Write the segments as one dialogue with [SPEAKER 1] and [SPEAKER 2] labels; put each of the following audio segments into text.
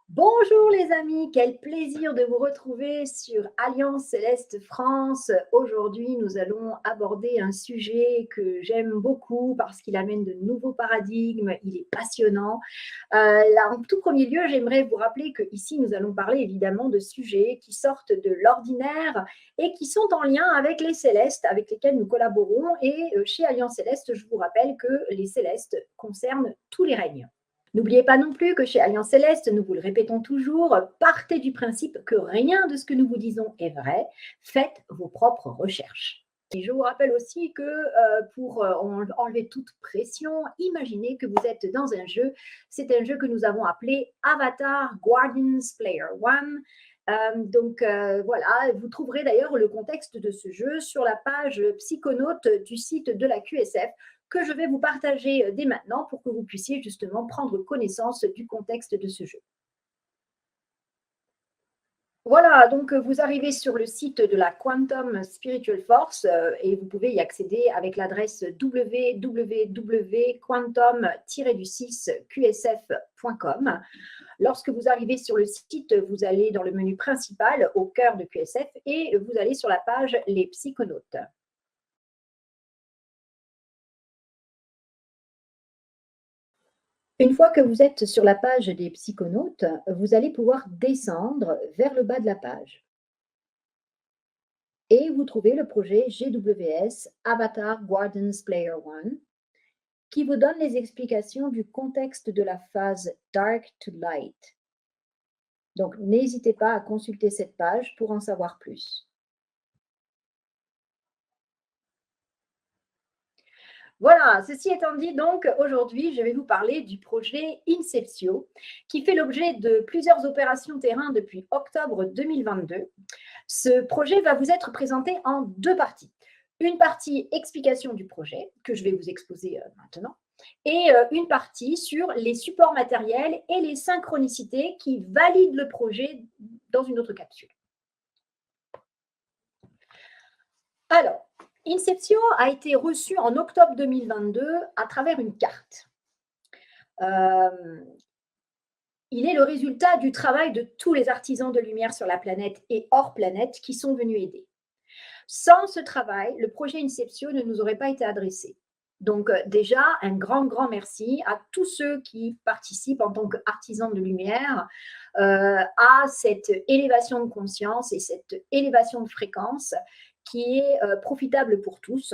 [SPEAKER 1] Bonjour les amis, quel plaisir de vous retrouver sur Alliance Céleste France. Aujourd'hui, nous allons aborder un sujet que j'aime beaucoup parce qu'il amène de nouveaux paradigmes, il est passionnant. Là, en tout premier lieu, j'aimerais vous rappeler qu'ici, nous allons parler évidemment de sujets qui sortent de l'ordinaire et qui sont en lien avec les célestes avec lesquels nous collaborons. Et chez Alliance Céleste, je vous rappelle que les célestes concernent tous les règnes. N'oubliez pas non plus que chez Alliance Céleste, nous vous le répétons toujours, partez du principe que rien de ce que nous vous disons est vrai, faites vos propres recherches. Et je vous rappelle aussi que pour enlever toute pression, imaginez que vous êtes dans un jeu. C'est un jeu que nous avons appelé Avatar Guardians Player One. Voilà, vous trouverez d'ailleurs le contexte de ce jeu sur la page psychonaute du site de la QSF que je vais vous partager dès maintenant pour que vous puissiez justement prendre connaissance du contexte de ce jeu. Voilà, donc vous arrivez sur le site de la Quantum Spiritual Force et vous pouvez y accéder avec l'adresse www.quantum-6qsf.com. Lorsque vous arrivez sur le site, vous allez dans le menu principal au cœur de QSF et vous allez sur la page Les psychonautes. Une fois que vous êtes sur la page des psychonautes, vous allez pouvoir descendre vers le bas de la page. Et vous trouvez le projet GWS Avatar Guardians Player One qui vous donne les explications du contexte de la phase Dark to Light. Donc, n'hésitez pas à consulter cette page pour en savoir plus. Voilà, ceci étant dit, donc aujourd'hui, je vais vous parler du projet Inceptio, qui fait l'objet de plusieurs opérations terrain depuis octobre 2022. Ce projet va vous être présenté en deux parties. Une partie explication du projet, que je vais vous exposer maintenant, et une partie sur les supports matériels et les synchronicités qui valident le projet dans une autre capsule. Alors, Inceptio a été reçu en octobre 2022 à travers une carte. Il est le résultat du travail de tous les artisans de lumière sur la planète et hors planète qui sont venus aider. Sans ce travail, le projet Inceptio ne nous aurait pas été adressé. Donc déjà, un grand, grand merci à tous ceux qui participent en tant qu'artisans de lumière à cette élévation de conscience et cette élévation de fréquence qui est profitable pour tous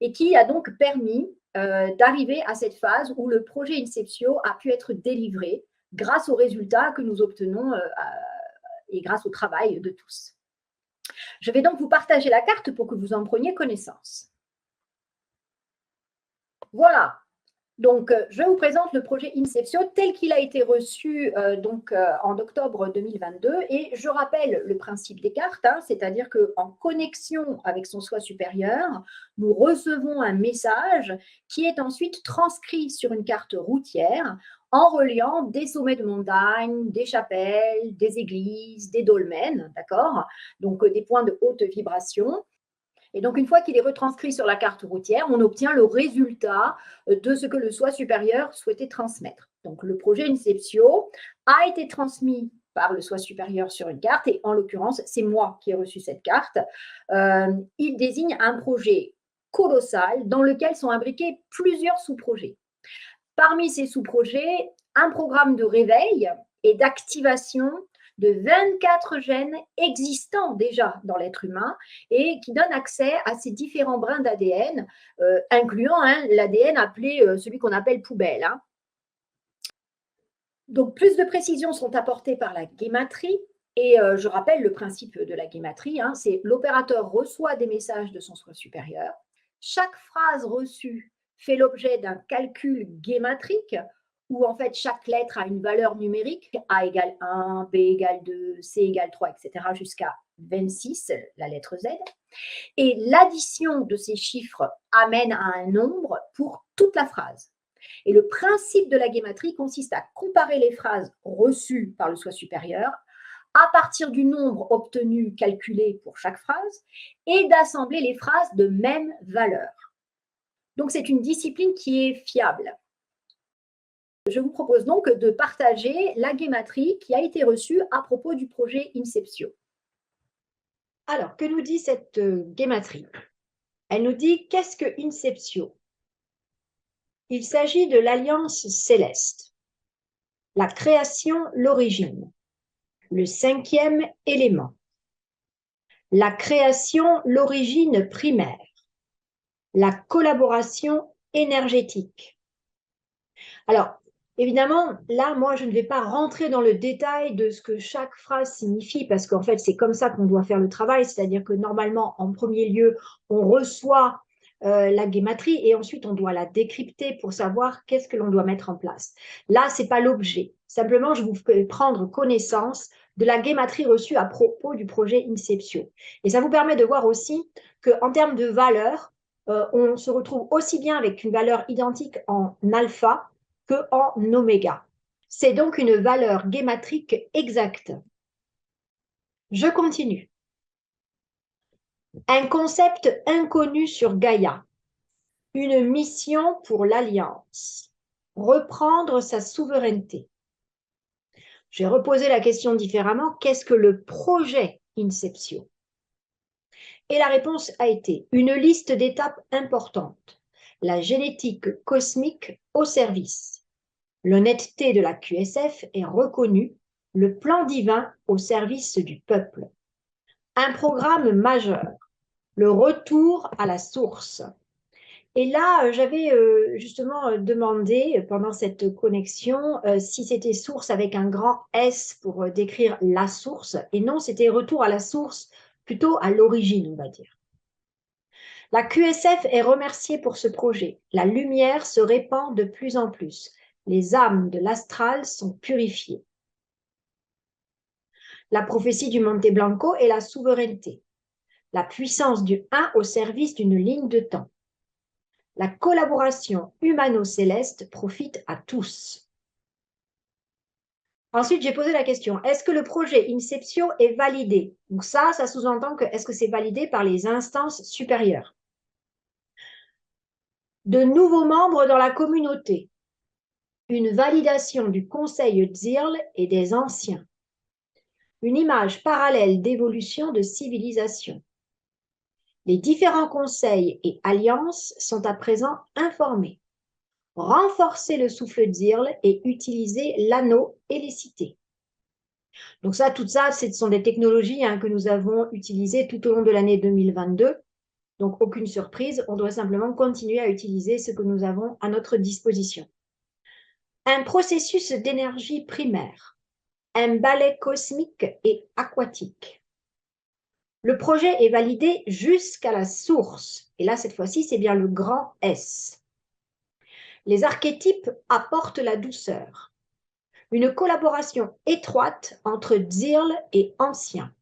[SPEAKER 1] et qui a donc permis d'arriver à cette phase où le projet Inceptio a pu être délivré grâce aux résultats que nous obtenons et grâce au travail de tous. Je vais donc vous partager la carte pour que vous en preniez connaissance. Voilà. Donc, je vous présente le projet Inceptio tel qu'il a été reçu en octobre 2022. Et je rappelle le principe des cartes, c'est-à-dire qu'en connexion avec son soi supérieur, nous recevons un message qui est ensuite transcrit sur une carte routière en reliant des sommets de montagne, des chapelles, des églises, des dolmens, d'accord? Donc, des points de haute vibration. Et donc, une fois qu'il est retranscrit sur la carte routière, on obtient le résultat de ce que le soi supérieur souhaitait transmettre. Donc, le projet Inceptio a été transmis par le soi supérieur sur une carte, et en l'occurrence, c'est moi qui ai reçu cette carte. Il désigne un projet colossal dans lequel sont imbriqués plusieurs sous-projets. Parmi ces sous-projets, un programme de réveil et d'activation de 24 gènes existants déjà dans l'être humain et qui donnent accès à ces différents brins d'ADN, incluant l'ADN appelé celui qu'on appelle poubelle. Donc, plus de précisions sont apportées par la guématrie. Et je rappelle le principe de la guématrie, c'est l'opérateur reçoit des messages de son soi supérieur. Chaque phrase reçue fait l'objet d'un calcul guématrique où en fait chaque lettre a une valeur numérique, A égale 1, B égale 2, C égale 3, etc. jusqu'à 26, la lettre Z. Et l'addition de ces chiffres amène à un nombre pour toute la phrase. Et le principe de la guématrie consiste à comparer les phrases reçues par le soi supérieur à partir du nombre obtenu calculé pour chaque phrase et d'assembler les phrases de même valeur. Donc c'est une discipline qui est fiable. Je vous propose donc de partager la guématrie qui a été reçue à propos du projet Inceptio. Alors, que nous dit cette guématrie? Elle nous dit, qu'est-ce que Inceptio? Il s'agit de l'alliance céleste, la création, l'origine, le 5e élément, la création, l'origine primaire, la collaboration énergétique. Alors, évidemment, là, moi, je ne vais pas rentrer dans le détail de ce que chaque phrase signifie, parce qu'en fait, c'est comme ça qu'on doit faire le travail, c'est-à-dire que normalement, en premier lieu, on reçoit la guématrie et ensuite, on doit la décrypter pour savoir qu'est-ce que l'on doit mettre en place. Là, ce n'est pas l'objet. Simplement, je vous fais prendre connaissance de la guématrie reçue à propos du projet Inceptio. Et ça vous permet de voir aussi qu'en termes de valeur, on se retrouve aussi bien avec une valeur identique en alpha qu'en oméga. C'est donc une valeur guématrique exacte. Je continue. Un concept inconnu sur Gaïa. Une mission pour l'Alliance. Reprendre sa souveraineté. J'ai reposé la question différemment. Qu'est-ce que le projet Inceptio? Et la réponse a été une liste d'étapes importantes. La génétique cosmique au service. L'honnêteté de la QSF est reconnue, le plan divin au service du peuple. Un programme majeur, le retour à la source. Et là, j'avais justement demandé pendant cette connexion si c'était source avec un grand S pour décrire la source, et non, c'était retour à la source, plutôt à l'origine, on va dire. La QSF est remerciée pour ce projet. La lumière se répand de plus en plus. Les âmes de l'astral sont purifiées. La prophétie du Monte Blanco est la souveraineté. La puissance du 1 au service d'une ligne de temps. La collaboration humano-céleste profite à tous. Ensuite, j'ai posé la question, est-ce que le projet Inceptio est validé? Donc ça sous-entend que est-ce que c'est validé par les instances supérieures? De nouveaux membres dans la communauté. Une validation du conseil Dzirl et des anciens. Une image parallèle d'évolution de civilisation. Les différents conseils et alliances sont à présent informés. Renforcer le souffle Dzirl et utiliser l'anneau et les cités. Donc ça, tout ça, ce sont des technologies que nous avons utilisées tout au long de l'année 2022. Donc aucune surprise, on doit simplement continuer à utiliser ce que nous avons à notre disposition. Un processus d'énergie primaire, un balai cosmique et aquatique. Le projet est validé jusqu'à la source. Et là, cette fois-ci, c'est bien le grand S. Les archétypes apportent la douceur. Une collaboration étroite entre Dzirl et Anciens.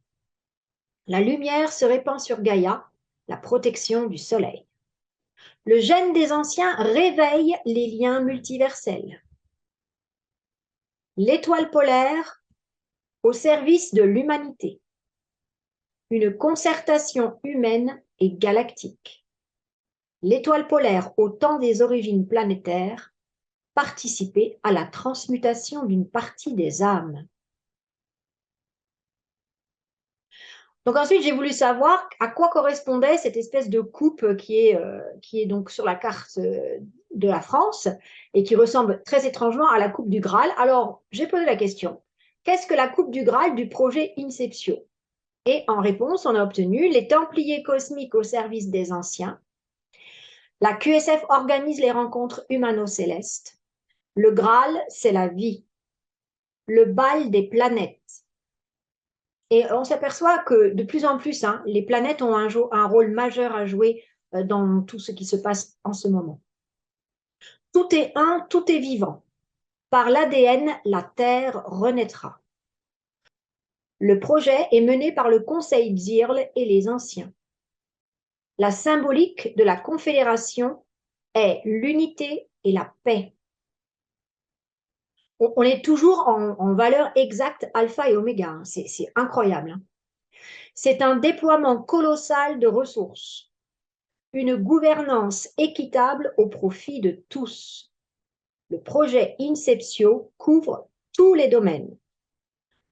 [SPEAKER 1] La lumière se répand sur Gaïa, la protection du soleil. Le gène des Anciens réveille les liens multiversels. L'étoile polaire au service de l'humanité. Une concertation humaine et galactique. L'étoile polaire au temps des origines planétaires, participer à la transmutation d'une partie des âmes. Donc ensuite, j'ai voulu savoir à quoi correspondait cette espèce de coupe qui est donc sur la carte de la France et qui ressemble très étrangement à la coupe du Graal. Alors, j'ai posé la question, qu'est-ce que la coupe du Graal du projet Inceptio? Et en réponse, on a obtenu les Templiers cosmiques au service des anciens. La QSF organise les rencontres humano-célestes. Le Graal, c'est la vie. Le bal des planètes. Et on s'aperçoit que de plus en plus, les planètes ont un rôle majeur à jouer dans tout ce qui se passe en ce moment. Tout est un, tout est vivant. Par l'ADN, la Terre renaîtra. Le projet est mené par le Conseil Dzirl et les Anciens. La symbolique de la Confédération est l'unité et la paix. On est toujours en valeur exacte alpha et oméga. C'est incroyable. C'est un déploiement colossal de ressources. Une gouvernance équitable au profit de tous. Le projet Inceptio couvre tous les domaines.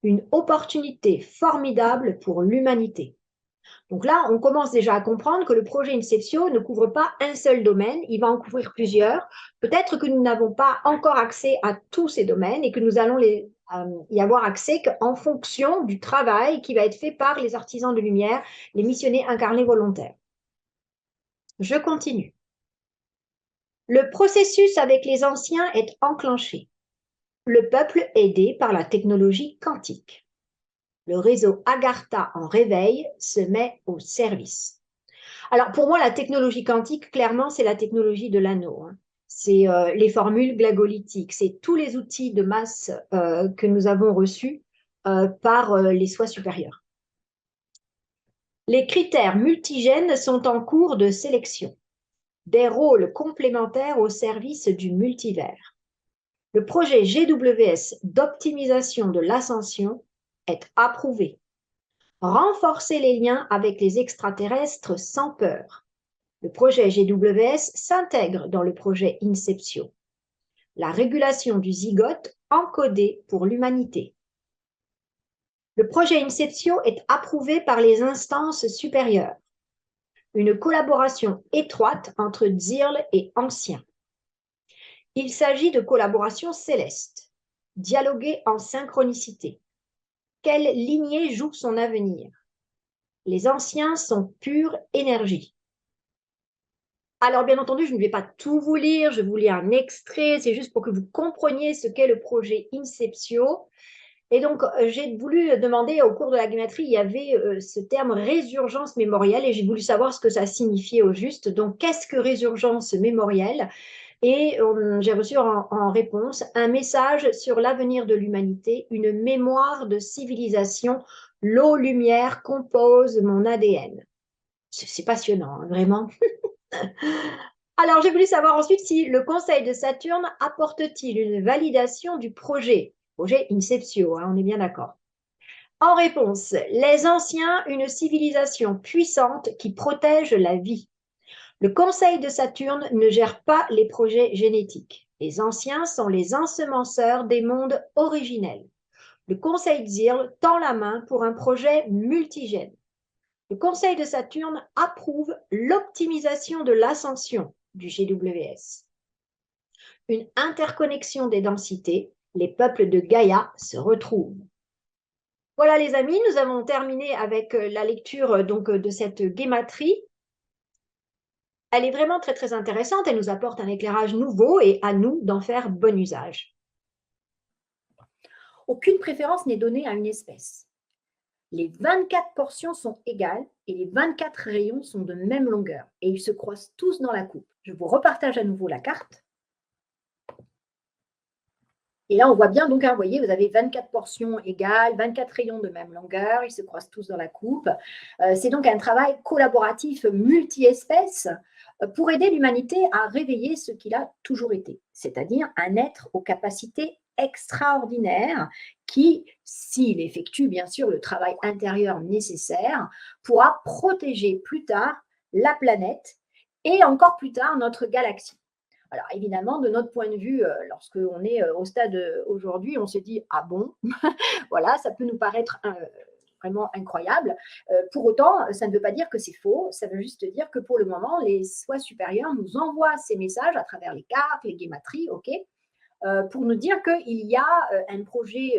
[SPEAKER 1] Une opportunité formidable pour l'humanité. Donc là, on commence déjà à comprendre que le projet Inceptio ne couvre pas un seul domaine, il va en couvrir plusieurs. Peut-être que nous n'avons pas encore accès à tous ces domaines et que nous allons y avoir accès qu'en fonction du travail qui va être fait par les artisans de lumière, les missionnés incarnés volontaires. Je continue. Le processus avec les anciens est enclenché. Le peuple aidé par la technologie quantique. Le réseau Agartha en réveil se met au service. Alors pour moi, la technologie quantique, clairement, c'est la technologie de l'anneau. C'est les formules glagolithiques, c'est tous les outils de masse que nous avons reçus par les soins supérieurs. Les critères multigènes sont en cours de sélection. Des rôles complémentaires au service du multivers. Le projet GWS d'optimisation de l'ascension est approuvé. Renforcer les liens avec les extraterrestres sans peur. Le projet GWS s'intègre dans le projet Inceptio. La régulation du zygote encodé pour l'humanité. Le projet Inceptio est approuvé par les instances supérieures. Une collaboration étroite entre Dzirl et Anciens. Il s'agit de collaboration céleste. Dialoguer en synchronicité. Quelle lignée joue son avenir? Les anciens sont pure énergie. Alors, bien entendu, je ne vais pas tout vous lire, je vous lis un extrait, c'est juste pour que vous compreniez ce qu'est le projet Inceptio. Et donc, j'ai voulu demander, au cours de la guématrie, il y avait ce terme résurgence mémorielle, et j'ai voulu savoir ce que ça signifiait au juste. Donc, qu'est-ce que résurgence mémorielle? Et j'ai reçu en réponse un message sur l'avenir de l'humanité, une mémoire de civilisation, l'eau-lumière compose mon ADN. C'est passionnant, hein, vraiment. Alors, j'ai voulu savoir ensuite si le Conseil de Saturne apporte-t-il une validation du projet Inceptio, hein, on est bien d'accord. En réponse, les anciens, une civilisation puissante qui protège la vie. Le Conseil de Saturne ne gère pas les projets génétiques. Les anciens sont les ensemenceurs des mondes originels. Le Conseil Dzirl tend la main pour un projet multigène. Le Conseil de Saturne approuve l'optimisation de l'ascension du GWS. Une interconnexion des densités, les peuples de Gaïa se retrouvent. Voilà les amis, nous avons terminé avec la lecture donc, de cette guématrie. Elle est vraiment très très intéressante, elle nous apporte un éclairage nouveau et à nous d'en faire bon usage. Aucune préférence n'est donnée à une espèce. Les 24 portions sont égales et les 24 rayons sont de même longueur et ils se croisent tous dans la coupe. Je vous repartage à nouveau la carte. Et là, on voit bien, donc, hein, vous voyez, vous avez 24 portions égales, 24 rayons de même longueur, ils se croisent tous dans la coupe. C'est donc un travail collaboratif multi-espèces pour aider l'humanité à réveiller ce qu'il a toujours été, c'est-à-dire un être aux capacités extraordinaires qui, s'il effectue bien sûr le travail intérieur nécessaire, pourra protéger plus tard la planète et encore plus tard notre galaxie. Alors évidemment, de notre point de vue, lorsqu'on est au stade aujourd'hui, on se dit « Ah bon ?» Voilà, ça peut nous paraître vraiment incroyable. Pour autant, ça ne veut pas dire que c'est faux, ça veut juste dire que pour le moment, les soi supérieurs nous envoient ces messages à travers les cartes, les guématries, ok, pour nous dire qu'il y a un projet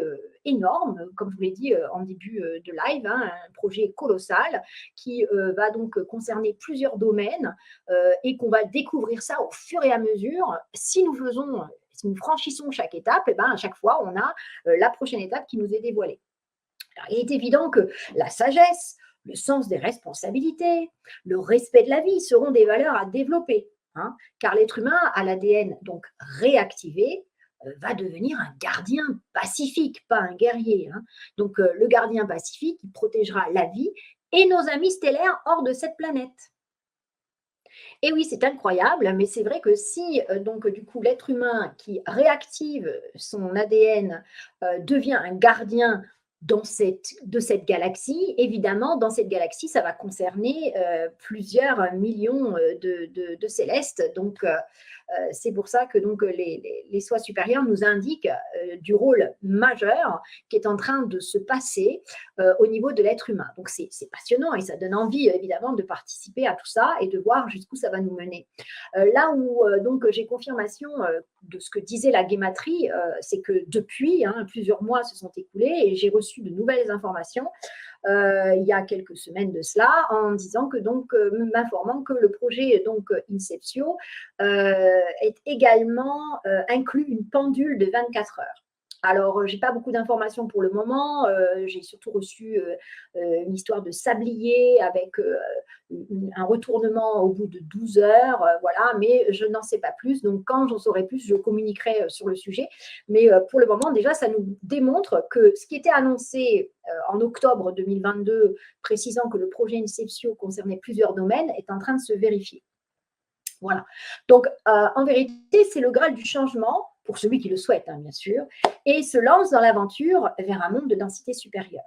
[SPEAKER 1] énorme, comme je vous l'ai dit en début de live, hein, un projet colossal qui va donc concerner plusieurs domaines et qu'on va découvrir ça au fur et à mesure. Si nous franchissons chaque étape, et ben, à chaque fois, on a la prochaine étape qui nous est dévoilée. Alors, il est évident que la sagesse, le sens des responsabilités, le respect de la vie seront des valeurs à développer, hein, car l'être humain a l'ADN donc réactivé, va devenir un gardien pacifique, pas un guerrier. Hein. Donc, le gardien pacifique, il protégera la vie et nos amis stellaires hors de cette planète. Et oui, c'est incroyable, mais c'est vrai que si, donc, du coup, l'être humain qui réactive son ADN devient un gardien de cette galaxie. Évidemment, dans cette galaxie, ça va concerner plusieurs millions de célestes. Donc, c'est pour ça que donc, les soi supérieurs nous indiquent du rôle majeur qui est en train de se passer au niveau de l'être humain. Donc, c'est passionnant et ça donne envie, évidemment, de participer à tout ça et de voir jusqu'où ça va nous mener. Là où donc j'ai confirmation de ce que disait la guématrie, c'est que depuis, plusieurs mois se sont écoulés et j'ai reçu de nouvelles informations il y a quelques semaines de cela, en disant que donc m'informant que le projet donc Inceptio est également inclus une pendule de 24 heures. Alors, je n'ai pas beaucoup d'informations pour le moment. J'ai surtout reçu une histoire de sablier avec un retournement au bout de 12 heures. Voilà, mais je n'en sais pas plus. Donc, quand j'en saurai plus, je communiquerai sur le sujet. Mais pour le moment, déjà, ça nous démontre que ce qui était annoncé en octobre 2022, précisant que le projet Inceptio concernait plusieurs domaines, est en train de se vérifier. Voilà. Donc, en vérité, c'est le Graal du changement, pour celui qui le souhaite, bien sûr, et se lance dans l'aventure vers un monde de densité supérieure.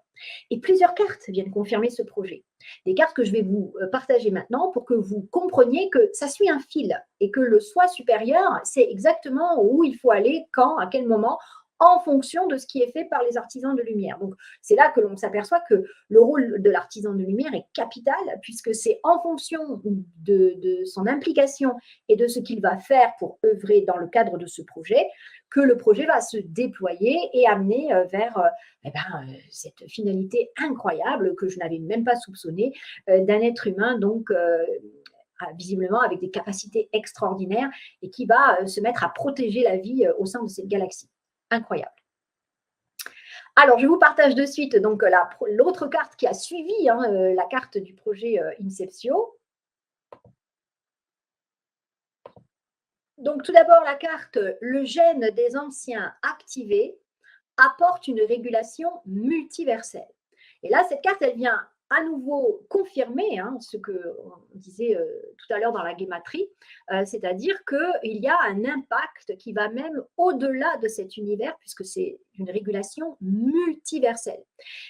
[SPEAKER 1] Et plusieurs cartes viennent confirmer ce projet. Des cartes que je vais vous partager maintenant pour que vous compreniez que ça suit un fil et que le soi supérieur, c'est exactement où il faut aller, quand, à quel moment, en fonction de ce qui est fait par les artisans de lumière. Donc, c'est là que l'on s'aperçoit que le rôle de l'artisan de lumière est capital, puisque c'est en fonction de son implication et de ce qu'il va faire pour œuvrer dans le cadre de ce projet que le projet va se déployer et amener vers cette finalité incroyable que je n'avais même pas soupçonnée d'un être humain, donc visiblement avec des capacités extraordinaires et qui va se mettre à protéger la vie au sein de cette galaxie. Incroyable. Alors, je vous partage de suite donc l'autre carte qui a suivi la carte du projet Inceptio. Donc, tout d'abord, la carte « Le gène des anciens activé apporte une régulation multiverselle ». Et là, cette carte, elle vient à nouveau confirmer ce qu'on disait tout à l'heure dans la guématrie, c'est-à-dire qu'il y a un impact qui va même au-delà de cet univers, puisque c'est une régulation multiverselle.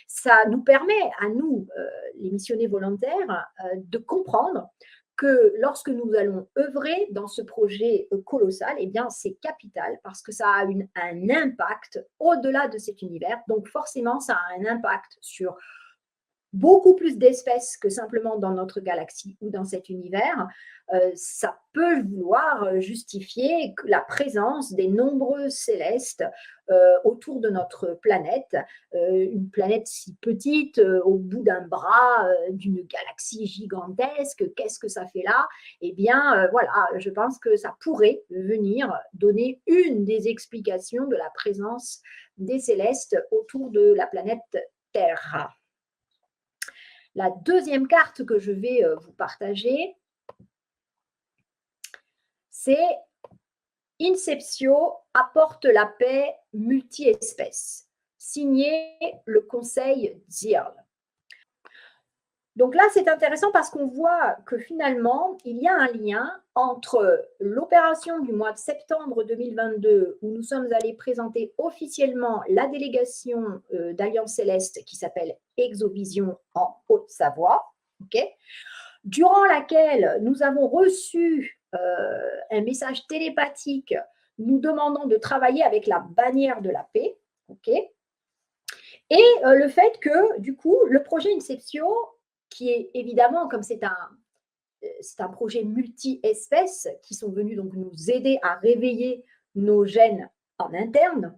[SPEAKER 1] Ça nous permet, à nous, les missionnés volontaires, de comprendre que lorsque nous allons œuvrer dans ce projet colossal, eh bien, c'est capital parce que ça a un impact au-delà de cet univers. Donc, forcément, ça a un impact sur beaucoup plus d'espèces que simplement dans notre galaxie ou dans cet univers. Ça peut vouloir justifier la présence des nombreux célestes autour de notre planète, une planète si petite au bout d'un bras d'une galaxie gigantesque. Qu'est-ce que ça fait là? Eh bien, voilà, je pense que ça pourrait venir donner une des explications de la présence des célestes autour de la planète Terre. La deuxième carte que je vais vous partager, c'est Inceptio apporte la paix multi-espèces, signé le conseil Zirl. Donc là, c'est intéressant parce qu'on voit que finalement, il y a un lien entre l'opération du mois de septembre 2022, où nous sommes allés présenter officiellement la délégation d'Alliance Céleste qui s'appelle Exovision en Haute-Savoie, durant laquelle nous avons reçu un message télépathique nous demandant de travailler avec la bannière de la paix, et le fait que, du coup, le projet Inceptio, qui est évidemment, comme c'est un projet multi-espèces qui sont venus donc nous aider à réveiller nos gènes en interne,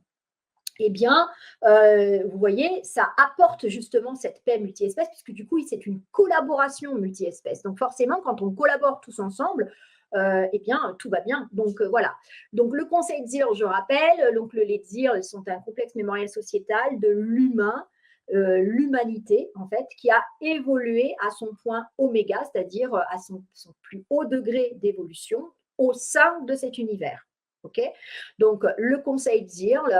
[SPEAKER 1] eh bien, vous voyez, ça apporte justement cette paix multi-espèces, puisque du coup, c'est une collaboration multi-espèces. Donc forcément, quand on collabore tous ensemble, eh bien, tout va bien. Donc, voilà. Donc, le conseil Zirl, je rappelle, donc les Zirl sont un complexe mémoriel sociétal de l'humain, l'humanité, en fait, qui a évolué à son point oméga, c'est-à-dire à son plus haut degré d'évolution au sein de cet univers. Donc, le conseil Zirl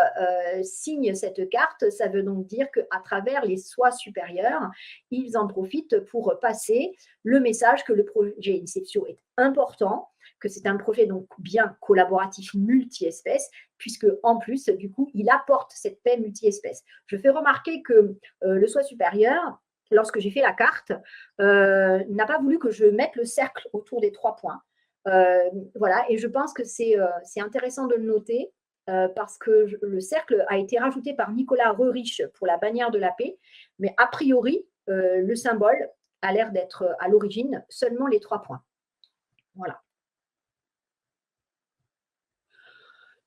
[SPEAKER 1] signe cette carte. Ça veut donc dire qu'à travers les soi supérieurs, ils en profitent pour passer le message que le projet Inceptio est important, que c'est un projet donc bien collaboratif multi-espèces, puisque en plus, du coup, il apporte cette paix multi-espèces. Je fais remarquer que le soi supérieur, lorsque j'ai fait la carte, n'a pas voulu que je mette le cercle autour des 3 points. Voilà, et je pense que c'est intéressant de le noter parce que le cercle a été rajouté par Nicolas Rerich pour la bannière de la paix, mais a priori, le symbole a l'air d'être à l'origine seulement les 3 points. Voilà.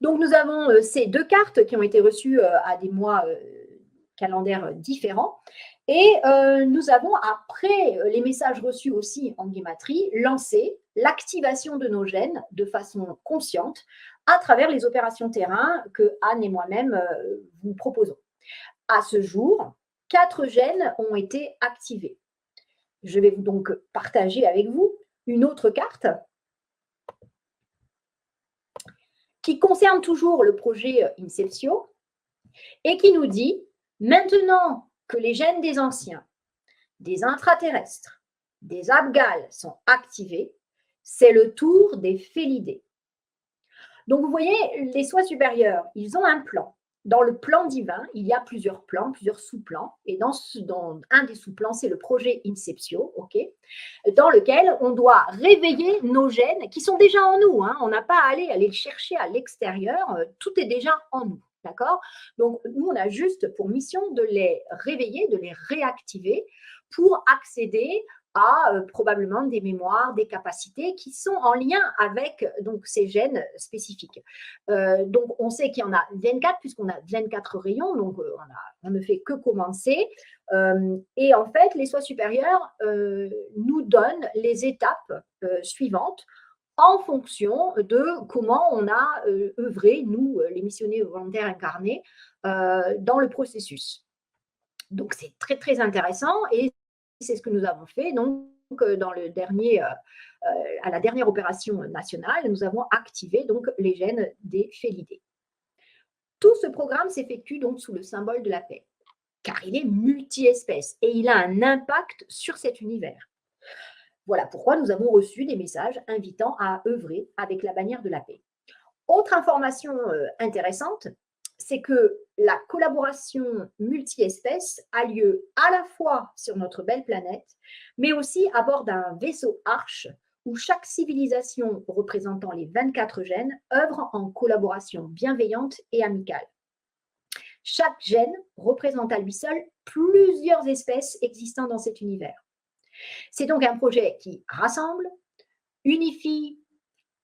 [SPEAKER 1] Donc, nous avons ces 2 cartes qui ont été reçues à des mois calendaires différents. Et nous avons, après les messages reçus aussi en guématrie, lancé l'activation de nos gènes de façon consciente à travers les opérations terrain que Anne et moi-même vous proposons. À ce jour, 4 gènes ont été activés. Je vais donc partager avec vous une autre carte qui concerne toujours le projet Inceptio et qui nous dit « Maintenant que les gènes des anciens, des intraterrestres, des abgales sont activés, c'est le tour des félidés. » Donc, vous voyez, les soi supérieurs, ils ont un plan. Dans le plan divin, il y a plusieurs plans, plusieurs sous-plans. Et dans un des sous-plans, c'est le projet Inceptio, dans lequel on doit réveiller nos gènes qui sont déjà en nous. On n'a pas à aller le chercher à l'extérieur. Tout est déjà en nous. D'accord? Donc, nous, on a juste pour mission de les réveiller, de les réactiver pour accéder à probablement des mémoires, des capacités qui sont en lien avec donc, ces gènes spécifiques. Donc, on sait qu'il y en a 24 puisqu'on a 24 rayons, donc on ne fait que commencer. Et en fait, les soi supérieurs nous donnent les étapes suivantes en fonction de comment on a œuvré, nous, les missionnaires volontaires incarnés, dans le processus. Donc, c'est très, très intéressant et c'est ce que nous avons fait. Donc, dans le dernier, à la dernière opération nationale, nous avons activé donc, les gènes des félidés. Tout ce programme s'effectue donc sous le symbole de la paix, car il est multi-espèces et il a un impact sur cet univers. Voilà pourquoi nous avons reçu des messages invitant à œuvrer avec la bannière de la paix. Autre information intéressante, c'est que la collaboration multi-espèces a lieu à la fois sur notre belle planète, mais aussi à bord d'un vaisseau Arche où chaque civilisation représentant les 24 gènes œuvre en collaboration bienveillante et amicale. Chaque gène représente à lui seul plusieurs espèces existant dans cet univers. C'est donc un projet qui rassemble, unifie,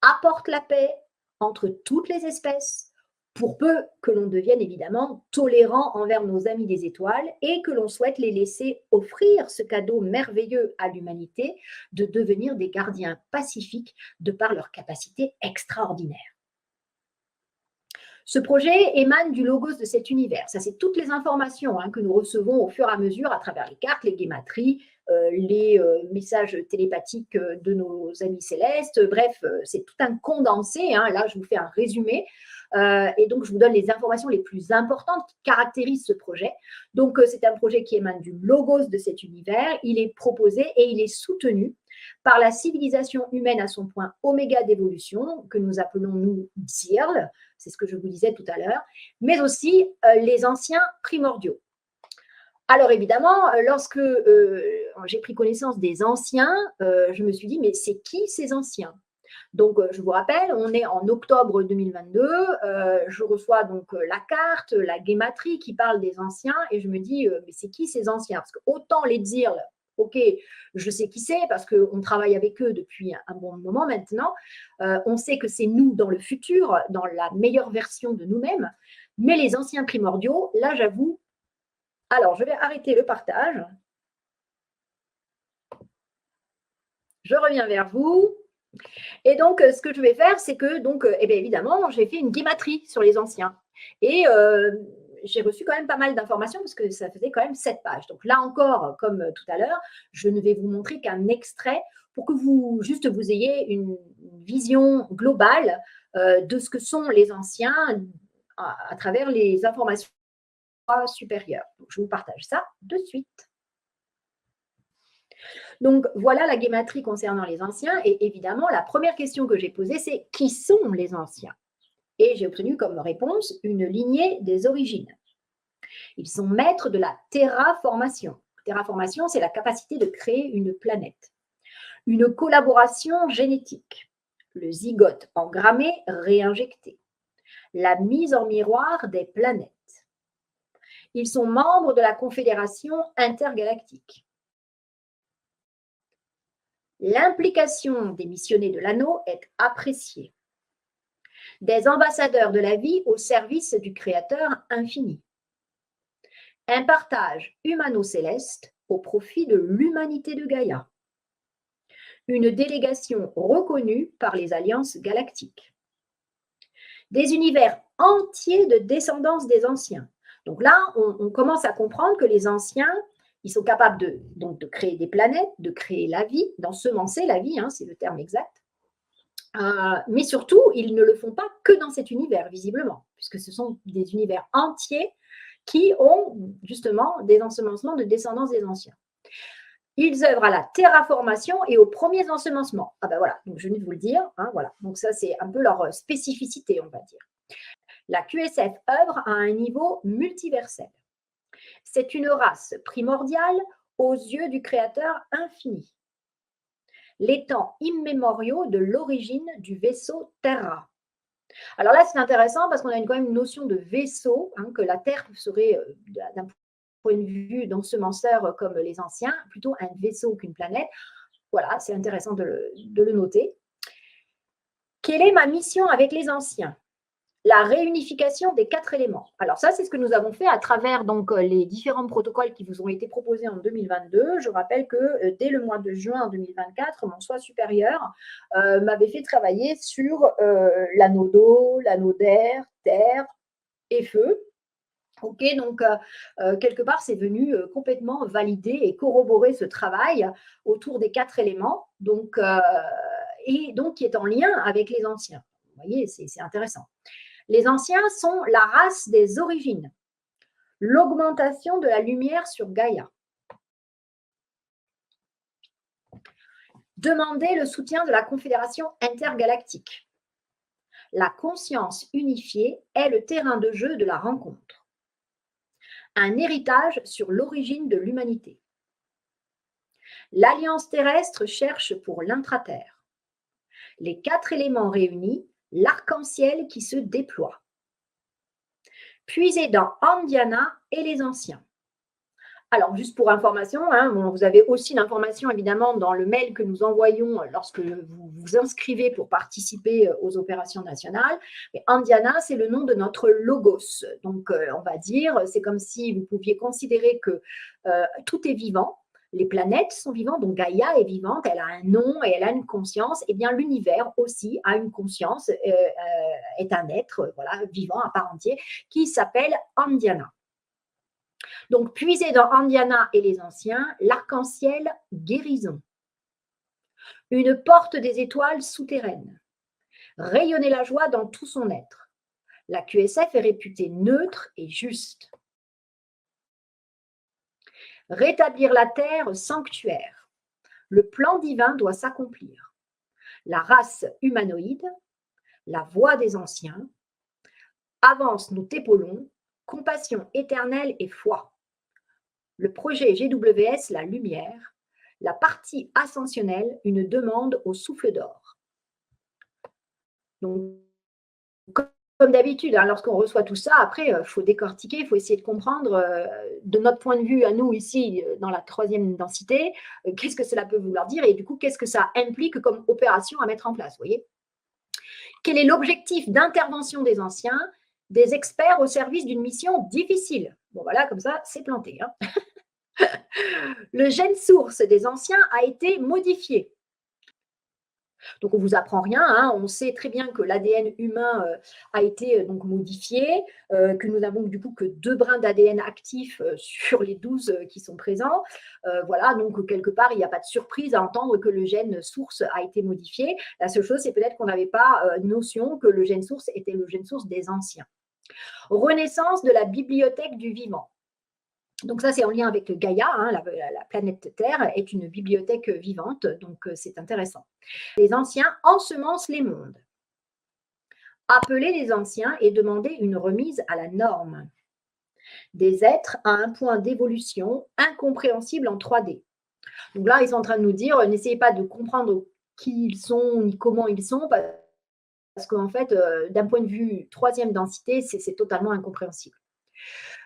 [SPEAKER 1] apporte la paix entre toutes les espèces, pour peu que l'on devienne évidemment tolérant envers nos amis des étoiles et que l'on souhaite les laisser offrir ce cadeau merveilleux à l'humanité de devenir des gardiens pacifiques de par leur capacité extraordinaire. Ce projet émane du logos de cet univers. Ça, c'est toutes les informations que nous recevons au fur et à mesure à travers les cartes, les guématries, les messages télépathiques de nos amis célestes. Bref, c'est tout un condensé. Là, je vous fais un résumé. Et donc, je vous donne les informations les plus importantes qui caractérisent ce projet. Donc, c'est un projet qui émane du logos de cet univers. Il est proposé et il est soutenu par la civilisation humaine à son point oméga d'évolution, que nous appelons, nous, Dzirl, c'est ce que je vous disais tout à l'heure, mais aussi les anciens primordiaux. Alors évidemment, lorsque j'ai pris connaissance des anciens, je me suis dit, mais c'est qui ces anciens? Donc, je vous rappelle, on est en octobre 2022, je reçois donc la carte, la guématrie qui parle des anciens, et je me dis, mais c'est qui ces anciens? Parce que autant les Dzirl, ok, je sais qui c'est parce qu'on travaille avec eux depuis un bon moment maintenant, on sait que c'est nous dans le futur, dans la meilleure version de nous-mêmes, mais les anciens primordiaux, là j'avoue, alors je vais arrêter le partage, je reviens vers vous. Et donc, ce que je vais faire, c'est que, donc, bien évidemment, j'ai fait une guématrie sur les anciens. Et j'ai reçu quand même pas mal d'informations parce que ça faisait quand même 7 pages. Donc là encore, comme tout à l'heure, je ne vais vous montrer qu'un extrait pour que vous ayez une vision globale de ce que sont les anciens à travers les informations supérieures. Donc, je vous partage ça de suite. Donc, voilà la guématrie concernant les anciens. Et évidemment, la première question que j'ai posée, c'est qui sont les anciens? Et j'ai obtenu comme réponse une lignée des origines. Ils sont maîtres de la terraformation. Terraformation, c'est la capacité de créer une planète. Une collaboration génétique. Le zygote engrammé réinjecté. La mise en miroir des planètes. Ils sont membres de la Confédération intergalactique. L'implication des missionnés de l'anneau est appréciée. Des ambassadeurs de la vie au service du Créateur infini. Un partage humano-céleste au profit de l'humanité de Gaïa. Une délégation reconnue par les alliances galactiques. Des univers entiers de descendance des anciens. Donc là, on commence à comprendre que les anciens, ils sont capables de créer des planètes, de créer la vie, d'ensemencer la vie, c'est le terme exact. Mais surtout, ils ne le font pas que dans cet univers, visiblement, puisque ce sont des univers entiers qui ont justement des ensemencements de descendance des anciens. Ils œuvrent à la terraformation et aux premiers ensemencements. Ah ben voilà, donc je viens de vous le dire, voilà. Donc ça, c'est un peu leur spécificité, on va dire. La QSF œuvre à un niveau multiversel. C'est une race primordiale aux yeux du Créateur infini. Les temps immémoriaux de l'origine du vaisseau Terra. Alors là, c'est intéressant parce qu'on a quand même une notion de vaisseau, que la Terre serait, d'un point de vue d'ensemenceur comme les anciens, plutôt un vaisseau qu'une planète. Voilà, c'est intéressant de le noter. Quelle est ma mission avec les anciens? La réunification des 4 éléments. Alors ça, c'est ce que nous avons fait à travers donc les différents protocoles qui vous ont été proposés en 2022. Je rappelle que dès le mois de juin 2024, mon soi supérieur m'avait fait travailler sur l'anneau d'eau, l'anneau d'air, terre et feu. Ok, donc quelque part, c'est venu complètement valider et corroborer ce travail autour des 4 éléments, et donc qui est en lien avec les anciens. Vous voyez, c'est intéressant. Les anciens sont la race des origines, l'augmentation de la lumière sur Gaïa. Demander le soutien de la Confédération intergalactique. La conscience unifiée est le terrain de jeu de la rencontre. Un héritage sur l'origine de l'humanité. L'Alliance terrestre cherche pour l'intraterre. Les 4 éléments réunis, l'arc-en-ciel qui se déploie. Puiser dans Andiana et les anciens. Alors, juste pour information, vous avez aussi l'information évidemment dans le mail que nous envoyons lorsque vous vous inscrivez pour participer aux opérations nationales. Et Andiana, c'est le nom de notre logos. Donc, on va dire, c'est comme si vous pouviez considérer que tout est vivant. Les planètes sont vivantes, donc Gaïa est vivante, elle a un nom et elle a une conscience. Et bien, l'univers aussi a une conscience, est un être vivant à part entière qui s'appelle Andiana. Donc, puiser dans Andiana et les anciens, l'arc-en-ciel guérison. Une porte des étoiles souterraines. Rayonner la joie dans tout son être. La QSF est réputée neutre et juste. Rétablir la terre sanctuaire. Le plan divin doit s'accomplir. La race humanoïde, la voix des anciens. Avance, nous t'épaulons. Compassion éternelle et foi. Le projet GWS, la lumière. La partie ascensionnelle, une demande au souffle d'or. Donc, comme d'habitude, lorsqu'on reçoit tout ça, après, il faut décortiquer, il faut essayer de comprendre, de notre point de vue à nous ici, dans la 3e densité, qu'est-ce que cela peut vouloir dire et du coup, qu'est-ce que ça implique comme opération à mettre en place, vous voyez? Quel est l'objectif d'intervention des anciens, des experts au service d'une mission difficile? Bon, voilà, comme ça, c'est planté. Le gène source des anciens a été modifié. Donc, on ne vous apprend rien. On sait très bien que l'ADN humain a été donc modifié, que nous n'avons du coup que 2 brins d'ADN actifs sur les 12 qui sont présents. Voilà, donc quelque part, il n'y a pas de surprise à entendre que le gène source a été modifié. La seule chose, c'est peut-être qu'on n'avait pas notion que le gène source était le gène source des anciens. Renaissance de la bibliothèque du vivant. Donc ça, c'est en lien avec Gaïa, hein, la planète Terre est une bibliothèque vivante, donc c'est intéressant. Les anciens ensemencent les mondes. Appeler les anciens et demander une remise à la norme. Des êtres à un point d'évolution incompréhensible en 3D. Donc là, ils sont en train de nous dire, n'essayez pas de comprendre qui ils sont ni comment ils sont, parce qu'en fait, d'un point de vue troisième densité, c'est totalement incompréhensible.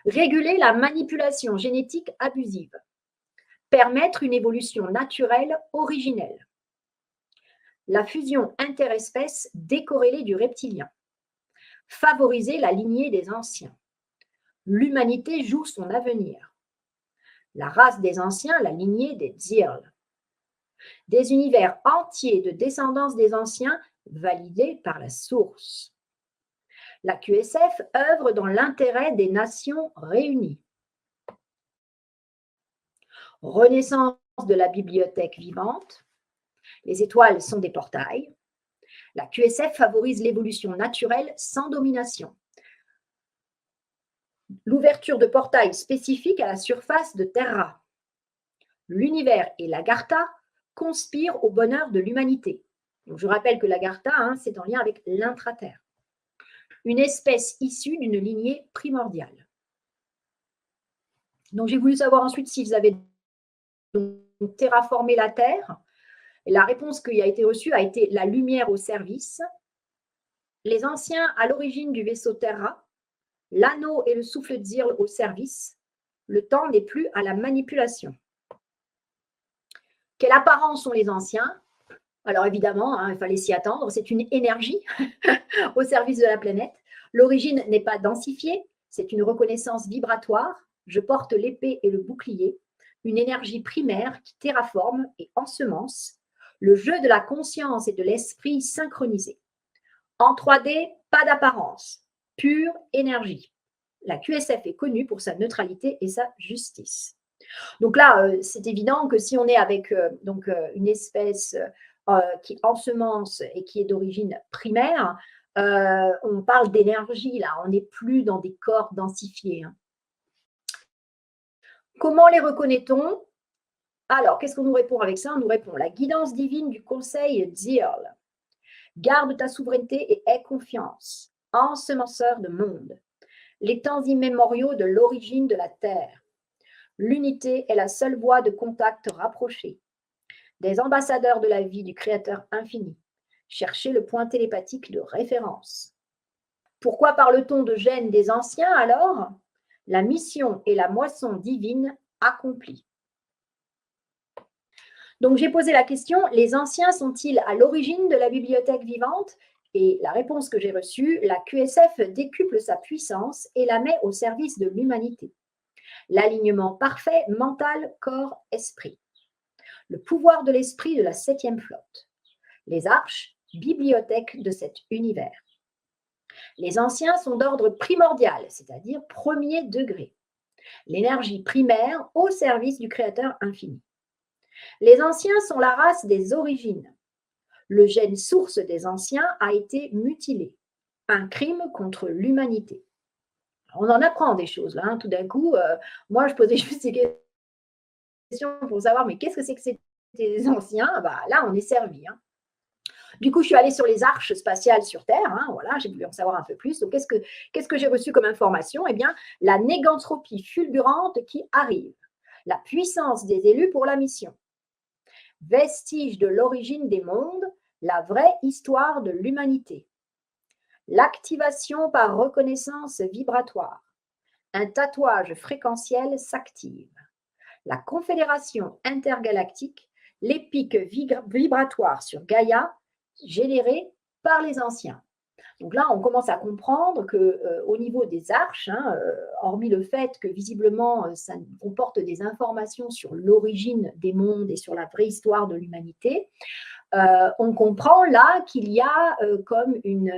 [SPEAKER 1] Réguler la manipulation génétique abusive. Permettre une évolution naturelle originelle. La fusion interespèce décorrélée du reptilien. Favoriser la lignée des anciens. L'humanité joue son avenir. La race des anciens, la lignée des Dzirl. Des univers entiers de descendance des anciens validés par la source. La QSF œuvre dans l'intérêt des nations réunies. Renaissance de la bibliothèque vivante. Les étoiles sont des portails. La QSF favorise l'évolution naturelle sans domination. L'ouverture de portails spécifiques à la surface de Terra. L'univers et l'Agartha conspirent au bonheur de l'humanité. Donc, je rappelle que l'Agartha, c'est en lien avec l'intraterre. Une espèce issue d'une lignée primordiale. Donc, j'ai voulu savoir ensuite s'ils avaient terraformé la Terre. Et la réponse qui a été reçue a été la lumière au service. Les anciens à l'origine du vaisseau Terra. L'anneau et le souffle Dzirl au service. Le temps n'est plus à la manipulation. Quelle apparence ont les anciens? Alors évidemment, il fallait s'y attendre, c'est une énergie au service de la planète. L'origine n'est pas densifiée, c'est une reconnaissance vibratoire. Je porte l'épée et le bouclier, une énergie primaire qui terraforme et ensemence, le jeu de la conscience et de l'esprit synchronisé. En 3D, pas d'apparence, pure énergie. La QSF est connue pour sa neutralité et sa justice. Donc là, c'est évident que si on est avec une espèce qui ensemence et qui est d'origine primaire, on parle d'énergie, là, on n'est plus dans des corps densifiés. Comment les reconnaît-on? Alors, qu'est-ce qu'on nous répond avec ça? On nous répond la guidance divine du conseil Dzirl. Garde ta souveraineté et aie confiance. Ensemenceur de monde. Les temps immémoriaux de l'origine de la Terre. L'unité est la seule voie de contact rapprochée. Des ambassadeurs de la vie du Créateur infini. Cherchez le point télépathique de référence. Pourquoi parle-t-on de gènes des anciens alors? La mission et la moisson divine accomplie. Donc j'ai posé la question, les anciens sont-ils à l'origine de la bibliothèque vivante? Et la réponse que j'ai reçue, la QSF décuple sa puissance et la met au service de l'humanité. L'alignement parfait mental, corps, esprit. Le pouvoir de l'esprit de la 7e flotte. Les arches, bibliothèque de cet univers. Les anciens sont d'ordre primordial, c'est-à-dire premier degré. L'énergie primaire au service du Créateur infini. Les anciens sont la race des origines. Le gène source des anciens a été mutilé. Un crime contre l'humanité. On en apprend des choses là. Tout d'un coup, moi je posais juste des questions pour savoir mais qu'est-ce que c'est que ces anciens? Là, on est servi. Du coup, je suis allée sur les arches spatiales sur Terre. Voilà, j'ai voulu en savoir un peu plus. Donc, qu'est-ce que j'ai reçu comme information? Eh bien, la négantropie fulgurante qui arrive. La puissance des élus pour la mission. Vestige de l'origine des mondes, la vraie histoire de l'humanité. L'activation par reconnaissance vibratoire. Un tatouage fréquentiel s'active. La confédération intergalactique, les pics vibratoires sur Gaïa, générés par les anciens. Donc là, on commence à comprendre qu'au niveau des arches, hormis le fait que visiblement ça comporte des informations sur l'origine des mondes et sur la vraie histoire de l'humanité, on comprend là qu'il y a comme une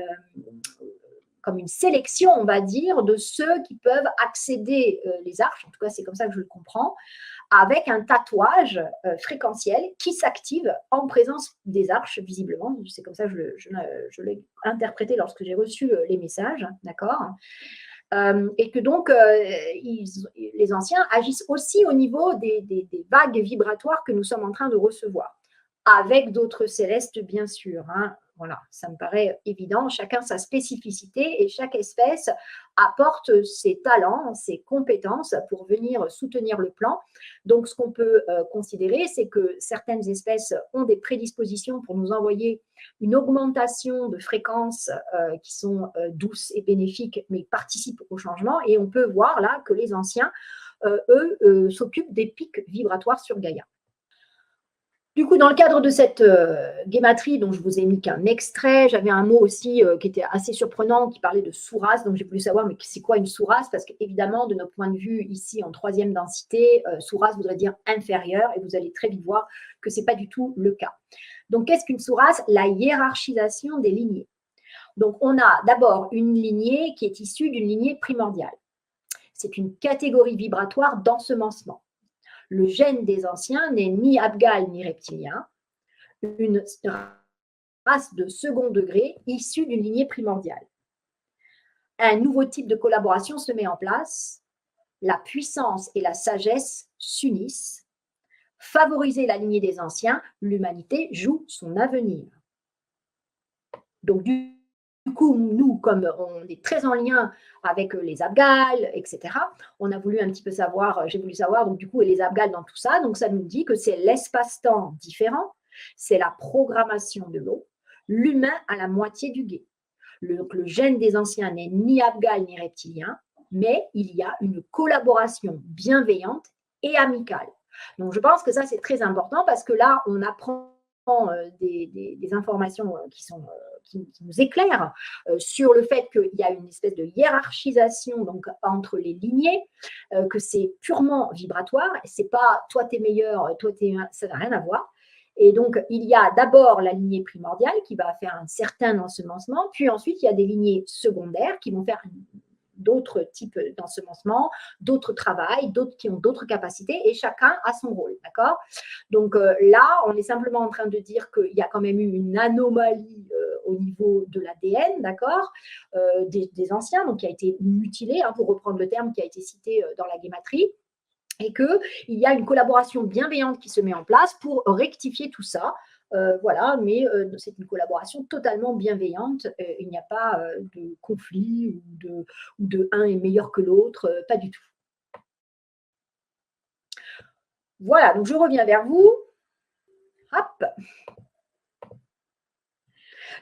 [SPEAKER 1] sélection, on va dire, de ceux qui peuvent accéder les arches, en tout cas c'est comme ça que je le comprends, avec un tatouage fréquentiel qui s'active en présence des arches, visiblement. C'est comme ça que je l'ai interprété lorsque j'ai reçu les messages, d'accord? et que donc les anciens agissent aussi au niveau des vagues vibratoires que nous sommes en train de recevoir, avec d'autres célestes, bien sûr. Hein. Voilà, ça me paraît évident. Chacun sa spécificité et chaque espèce apporte ses talents, ses compétences pour venir soutenir le plan. Donc, ce qu'on peut considérer, c'est que certaines espèces ont des prédispositions pour nous envoyer une augmentation de fréquences qui sont douces et bénéfiques, mais participent au changement. Et on peut voir là que les anciens, eux, s'occupent des pics vibratoires sur Gaïa. Du coup, dans le cadre de cette guématrie, dont je vous ai mis qu'un extrait, j'avais un mot aussi qui était assez surprenant, qui parlait de sous-race. Donc, j'ai voulu savoir, mais c'est quoi une sous-race? Parce qu'évidemment, de notre point de vue, ici, en troisième densité, sous-race voudrait dire inférieur, et vous allez très vite voir que ce n'est pas du tout le cas. Donc, qu'est-ce qu'une sous-race? La hiérarchisation des lignées. Donc, on a d'abord une lignée qui est issue d'une lignée primordiale. C'est une catégorie vibratoire d'ensemencement. Le gène des anciens n'est ni abgal ni reptilien, une race de second degré issue d'une lignée primordiale. Un nouveau type de collaboration se met en place, la puissance et la sagesse s'unissent. Favoriser la lignée des anciens, l'humanité joue son avenir. Donc, du coup, nous, comme on est très en lien avec les Abgals, etc., on a voulu un petit peu savoir, j'ai voulu savoir, donc du coup, et les Abgals dans tout ça, donc ça nous dit que c'est l'espace-temps différent, c'est la programmation de l'eau, l'humain à la moitié du guet. Le gène des anciens n'est ni Abgal ni reptilien, mais il y a une collaboration bienveillante et amicale. Donc, je pense que ça, c'est très important parce que là, on apprend des informations qui nous éclairent sur le fait qu'il y a une espèce de hiérarchisation donc, entre les lignées, que c'est purement vibratoire, c'est pas toi t'es meilleur, toi t'es, ça n'a rien à voir. Et donc, il y a d'abord la lignée primordiale qui va faire un certain ensemencement, puis ensuite, il y a des lignées secondaires qui vont faire d'autres types d'ensemencement, d'autres travails, d'autres qui ont d'autres capacités, et chacun a son rôle, d'accord? Donc là, on est simplement en train de dire qu'il y a quand même eu une anomalie au niveau de l'ADN, d'accord, des anciens, donc qui a été mutilé, hein, pour reprendre le terme qui a été cité dans la guématrie, et qu'il y a une collaboration bienveillante qui se met en place pour rectifier tout ça. Voilà, mais c'est une collaboration totalement bienveillante. Il n'y a pas de conflit ou de un est meilleur que l'autre, pas du tout. Voilà, donc je reviens vers vous. Hop.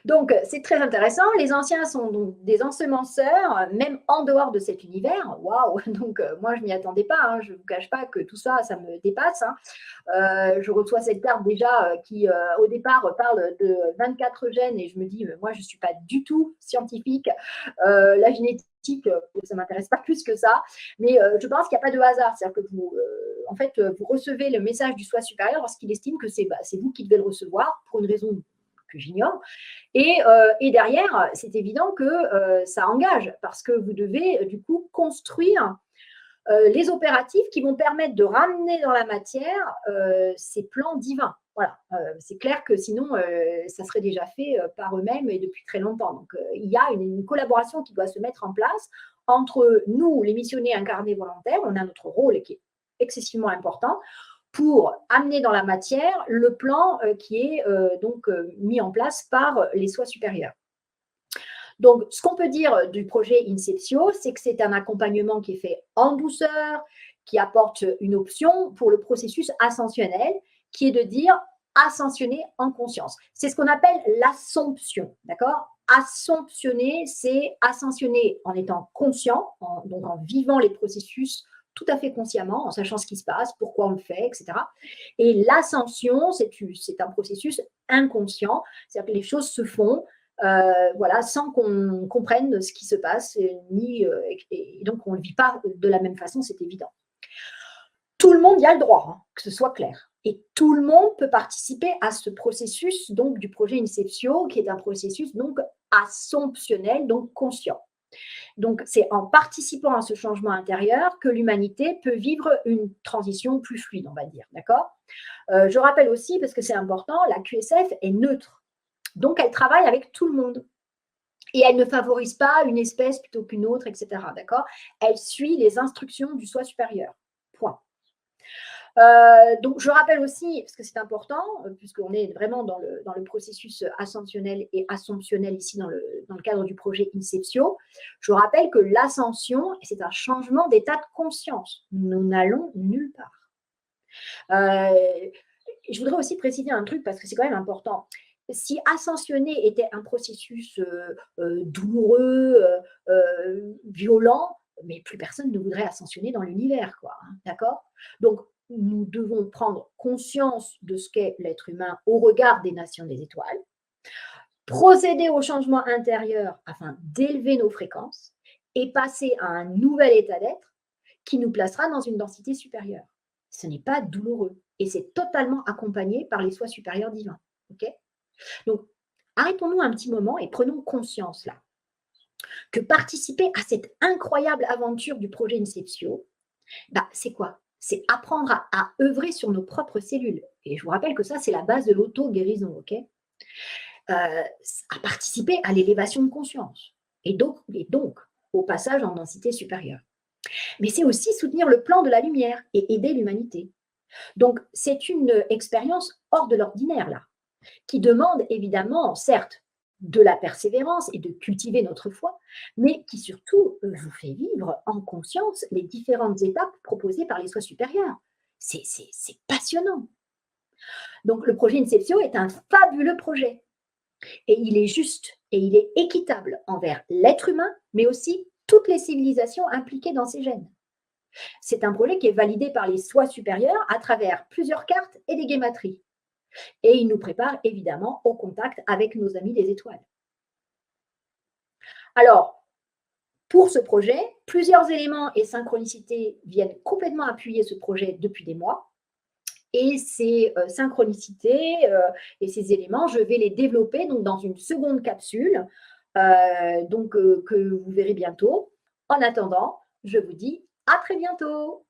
[SPEAKER 1] Donc, c'est très intéressant. Les anciens sont donc des ensemenceurs, même en dehors de cet univers. Waouh! Donc, moi, je ne m'y attendais pas. Hein. Je ne vous cache pas que tout ça, ça me dépasse. Hein. Je reçois cette carte déjà qui, au départ, parle de 24 gènes et je me dis, moi, je ne suis pas du tout scientifique. La génétique, ça ne m'intéresse pas plus que ça. Mais je pense qu'il n'y a pas de hasard. C'est-à-dire que vous, en fait, vous recevez le message du soi supérieur parce qu'il estime que c'est vous qui devez le recevoir pour une raison que j'ignore. Et derrière, c'est évident que ça engage parce que vous devez du coup construire les opératifs qui vont permettre de ramener dans la matière ces plans divins. Voilà, c'est clair que sinon, ça serait déjà fait par eux-mêmes et depuis très longtemps. Donc, il y a une collaboration qui doit se mettre en place entre nous, les missionnaires incarnés volontaires, on a notre rôle qui est excessivement important, pour amener dans la matière le plan qui est donc mis en place par les soins supérieurs. Donc, ce qu'on peut dire du projet Inceptio, c'est que c'est un accompagnement qui est fait en douceur, qui apporte une option pour le processus ascensionnel, qui est de dire ascensionner en conscience. C'est ce qu'on appelle l'assomption, d'accord? Assomptionner, c'est ascensionner en étant conscient, donc en vivant les processus tout à fait consciemment, en sachant ce qui se passe, pourquoi on le fait, etc. Et l'ascension, c'est un processus inconscient, c'est-à-dire que les choses se font voilà, sans qu'on comprenne ce qui se passe, et donc on ne le vit pas de la même façon, c'est évident. Tout le monde y a le droit, hein, que ce soit clair. Et tout le monde peut participer à ce processus donc, du projet Inceptio, qui est un processus donc assomptionnel, donc conscient. Donc, c'est en participant à ce changement intérieur que l'humanité peut vivre une transition plus fluide, on va dire, d'accord? Je rappelle aussi, parce que c'est important, la QSF est neutre. Donc, elle travaille avec tout le monde. Et elle ne favorise pas une espèce plutôt qu'une autre, etc. D'accord? Elle suit les instructions du soi supérieur. Point. Donc, je rappelle aussi, parce que c'est important, puisqu'on est vraiment dans le processus ascensionnel et assomptionnel ici dans le cadre du projet Inceptio, je rappelle que l'ascension, c'est un changement d'état de conscience. Nous n'allons nulle part. Je voudrais aussi préciser un truc, parce que c'est quand même important. Si ascensionner était un processus douloureux, violent, mais plus personne ne voudrait ascensionner dans l'univers, quoi. Hein, d'accord? Donc, nous devons prendre conscience de ce qu'est l'être humain au regard des nations des étoiles, procéder au changement intérieur afin d'élever nos fréquences et passer à un nouvel état d'être qui nous placera dans une densité supérieure. Ce n'est pas douloureux et c'est totalement accompagné par les soi supérieurs divins. Okay, donc, arrêtons-nous un petit moment et prenons conscience là que participer à cette incroyable aventure du projet Inceptio, bah, c'est quoi? C'est apprendre à œuvrer sur nos propres cellules. Et je vous rappelle que ça, c'est la base de l'auto-guérison, ok? À participer à l'élévation de conscience et donc au passage en densité supérieure. Mais c'est aussi soutenir le plan de la lumière et aider l'humanité. Donc, c'est une expérience hors de l'ordinaire, là, qui demande évidemment, certes, de la persévérance et de cultiver notre foi, mais qui surtout vous fait vivre en conscience les différentes étapes proposées par les soi supérieurs. C'est passionnant. Donc, le projet Inceptio est un fabuleux projet. Et il est juste et il est équitable envers l'être humain, mais aussi toutes les civilisations impliquées dans ces gènes. C'est un projet qui est validé par les soi supérieurs à travers plusieurs cartes et des guématries. Et il nous prépare évidemment au contact avec nos amis des étoiles. Alors, pour ce projet, plusieurs éléments et synchronicités viennent complètement appuyer ce projet depuis des mois. Et ces synchronicités et ces éléments, je vais les développer donc, dans une seconde capsule que vous verrez bientôt. En attendant, je vous dis à très bientôt.